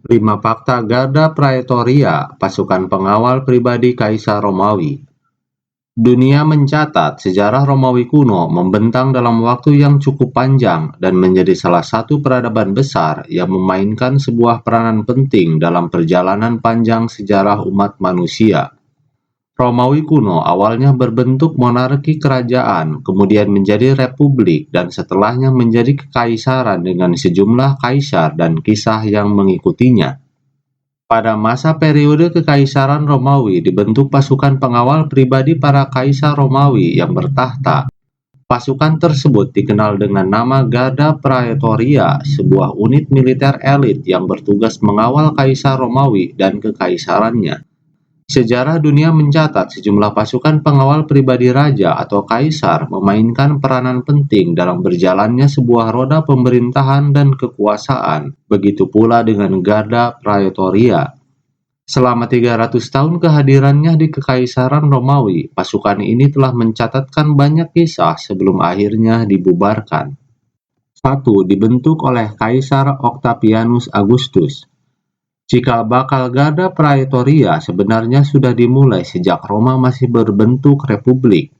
5 Fakta Garda Praetoria, pasukan pengawal pribadi Kaisar Romawi. Dunia mencatat sejarah Romawi kuno membentang dalam waktu yang cukup panjang dan menjadi salah satu peradaban besar yang memainkan sebuah peranan penting dalam perjalanan panjang sejarah umat manusia. Romawi kuno awalnya berbentuk monarki kerajaan, kemudian menjadi republik, dan setelahnya menjadi kekaisaran dengan sejumlah kaisar dan kisah yang mengikutinya. Pada masa periode Kekaisaran Romawi dibentuk pasukan pengawal pribadi para kaisar Romawi yang bertahta. Pasukan tersebut dikenal dengan nama Garda Praetoria, sebuah unit militer elit yang bertugas mengawal kaisar Romawi dan kekaisarannya. Sejarah dunia mencatat sejumlah pasukan pengawal pribadi raja atau kaisar memainkan peranan penting dalam berjalannya sebuah roda pemerintahan dan kekuasaan, begitu pula dengan Garda Praetoria. Selama 300 tahun kehadirannya di Kekaisaran Romawi, pasukan ini telah mencatatkan banyak kisah sebelum akhirnya dibubarkan. 1. Dibentuk oleh Kaisar Octavianus Augustus. Cikal bakal Garda Praetoria sebenarnya sudah dimulai sejak Roma masih berbentuk republik.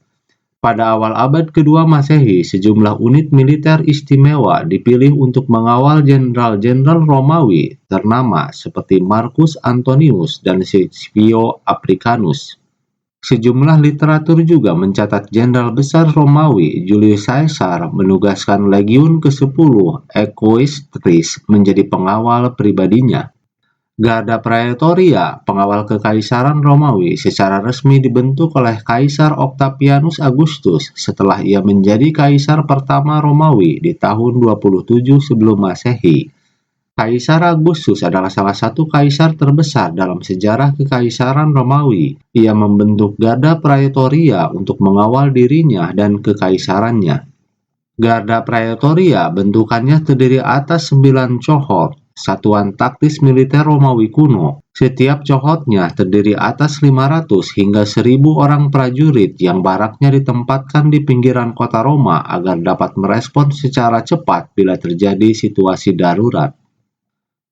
Pada awal abad kedua Masehi, sejumlah unit militer istimewa dipilih untuk mengawal jenderal-jenderal Romawi ternama seperti Marcus Antonius dan Scipio Africanus. Sejumlah literatur juga mencatat jenderal besar Romawi Julius Caesar menugaskan legiun ke-10 Equestris menjadi pengawal pribadinya. Garda Praetoria, pengawal kekaisaran Romawi, secara resmi dibentuk oleh Kaisar Octavianus Augustus setelah ia menjadi kaisar pertama Romawi di tahun 27 sebelum Masehi. Kaisar Augustus adalah salah satu kaisar terbesar dalam sejarah kekaisaran Romawi. Ia membentuk Garda Praetoria untuk mengawal dirinya dan kekaisarannya. Garda Praetoria bentukannya terdiri atas 9 cohort, satuan taktis militer Romawi kuno. Setiap cohortnya terdiri atas 500 hingga 1000 orang prajurit yang baraknya ditempatkan di pinggiran kota Roma agar dapat merespons secara cepat bila terjadi situasi darurat.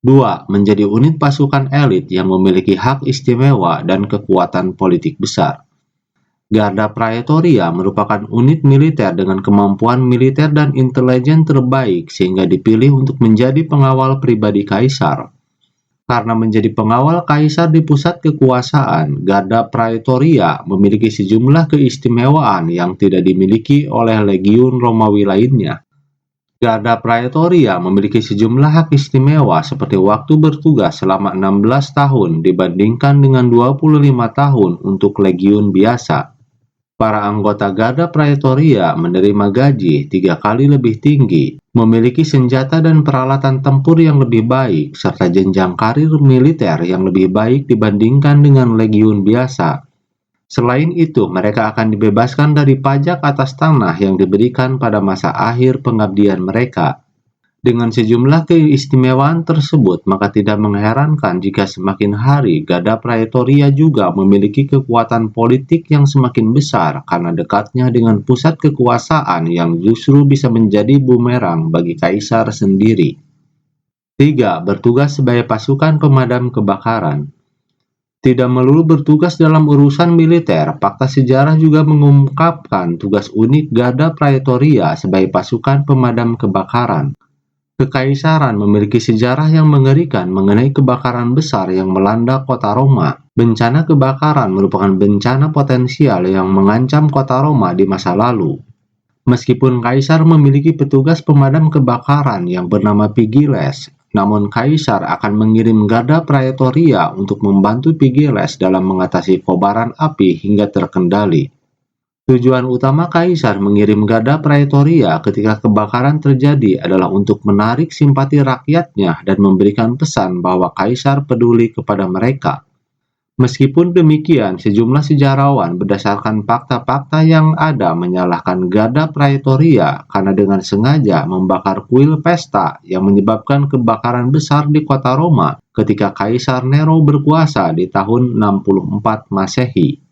2. Menjadi unit pasukan elit yang memiliki hak istimewa dan kekuatan politik besar. Garda Praetoria merupakan unit militer dengan kemampuan militer dan intelijen terbaik sehingga dipilih untuk menjadi pengawal pribadi kaisar. Karena menjadi pengawal kaisar di pusat kekuasaan, Garda Praetoria memiliki sejumlah keistimewaan yang tidak dimiliki oleh legiun Romawi lainnya. Garda Praetoria memiliki sejumlah hak istimewa seperti waktu bertugas selama 16 tahun dibandingkan dengan 25 tahun untuk legiun biasa. Para anggota Garda Praetoria menerima gaji 3 kali lebih tinggi, memiliki senjata dan peralatan tempur yang lebih baik, serta jenjang karir militer yang lebih baik dibandingkan dengan legiun biasa. Selain itu, mereka akan dibebaskan dari pajak atas tanah yang diberikan pada masa akhir pengabdian mereka. Dengan sejumlah keistimewaan tersebut, maka tidak mengherankan jika semakin hari Garda Praetoria juga memiliki kekuatan politik yang semakin besar karena dekatnya dengan pusat kekuasaan yang justru bisa menjadi bumerang bagi kaisar sendiri. 3. Bertugas sebagai pasukan pemadam kebakaran. Tidak melulu bertugas dalam urusan militer, fakta sejarah juga mengungkapkan tugas unik Garda Praetoria sebagai pasukan pemadam kebakaran. Kekaisaran memiliki sejarah yang mengerikan mengenai kebakaran besar yang melanda kota Roma. Bencana kebakaran merupakan bencana potensial yang mengancam kota Roma di masa lalu. Meskipun kaisar memiliki petugas pemadam kebakaran yang bernama Vigiles, namun kaisar akan mengirim Garda Praetoria untuk membantu Vigiles dalam mengatasi kobaran api hingga terkendali. Tujuan utama kaisar mengirim Garda Praetoria ketika kebakaran terjadi adalah untuk menarik simpati rakyatnya dan memberikan pesan bahwa kaisar peduli kepada mereka. Meskipun demikian, sejumlah sejarawan berdasarkan fakta-fakta yang ada menyalahkan Garda Praetoria karena dengan sengaja membakar kuil pesta yang menyebabkan kebakaran besar di kota Roma ketika Kaisar Nero berkuasa di tahun 64 Masehi.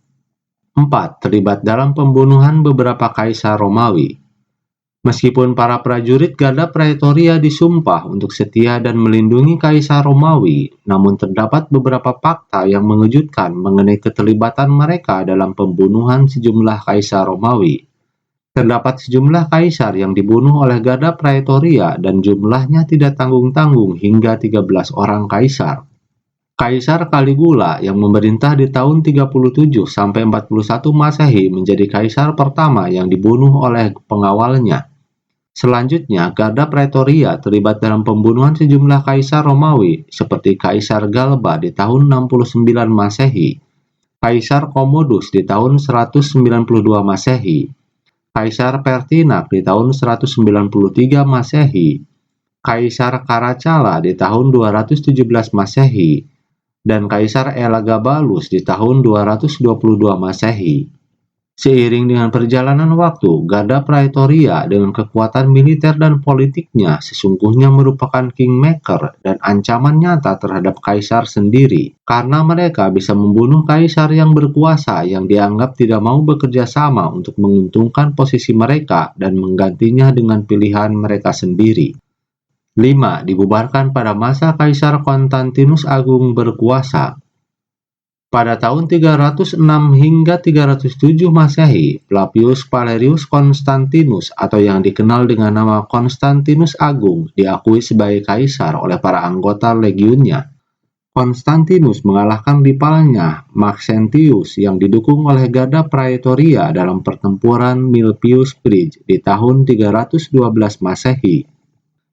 4. Terlibat dalam pembunuhan beberapa kaisar Romawi. Meskipun para prajurit Garda Praetoria disumpah untuk setia dan melindungi Kaisar Romawi, namun terdapat beberapa fakta yang mengejutkan mengenai keterlibatan mereka dalam pembunuhan sejumlah Kaisar Romawi. Terdapat sejumlah kaisar yang dibunuh oleh Garda Praetoria dan jumlahnya tidak tanggung-tanggung hingga 13 orang kaisar. Kaisar Caligula yang memerintah di tahun 37 sampai 41 Masehi menjadi kaisar pertama yang dibunuh oleh pengawalnya. Selanjutnya, Garda Praetoria terlibat dalam pembunuhan sejumlah kaisar Romawi seperti Kaisar Galba di tahun 69 Masehi, Kaisar Commodus di tahun 192 Masehi, Kaisar Pertinax di tahun 193 Masehi, Kaisar Caracalla di tahun 217 Masehi, dan Kaisar Elagabalus di tahun 222 Masehi. Seiring dengan perjalanan waktu, Garda Praetoria dengan kekuatan militer dan politiknya sesungguhnya merupakan kingmaker dan ancaman nyata terhadap kaisar sendiri, karena mereka bisa membunuh kaisar yang berkuasa yang dianggap tidak mau bekerja sama untuk menguntungkan posisi mereka dan menggantinya dengan pilihan mereka sendiri. 5. Dibubarkan pada masa Kaisar Konstantinus Agung berkuasa. Pada tahun 306 hingga 307 Masehi, Flavius Valerius Constantinus atau yang dikenal dengan nama Konstantinus Agung diakui sebagai kaisar oleh para anggota legiunnya. Konstantinus mengalahkan rivalnya Maxentius yang didukung oleh Garda Praetoria dalam pertempuran Milvius Bridge di tahun 312 Masehi.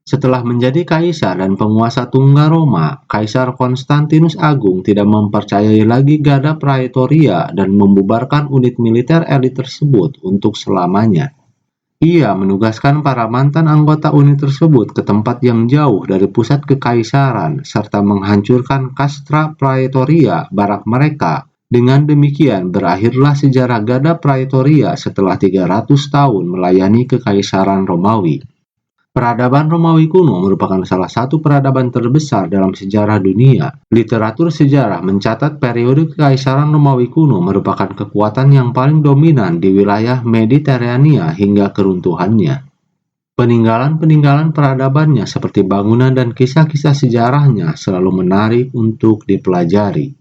Setelah menjadi kaisar dan penguasa tunggal Roma, Kaisar Konstantinus Agung tidak mempercayai lagi Garda Praetoria dan membubarkan unit militer elit tersebut untuk selamanya. Ia menugaskan para mantan anggota unit tersebut ke tempat yang jauh dari pusat kekaisaran serta menghancurkan Castra Praetoria, barak mereka. Dengan demikian berakhirlah sejarah Garda Praetoria setelah 300 tahun melayani kekaisaran Romawi. Peradaban Romawi kuno merupakan salah satu peradaban terbesar dalam sejarah dunia. Literatur sejarah mencatat periode kekaisaran Romawi kuno merupakan kekuatan yang paling dominan di wilayah Mediterania hingga keruntuhannya. Peninggalan-peninggalan peradabannya seperti bangunan dan kisah-kisah sejarahnya selalu menarik untuk dipelajari.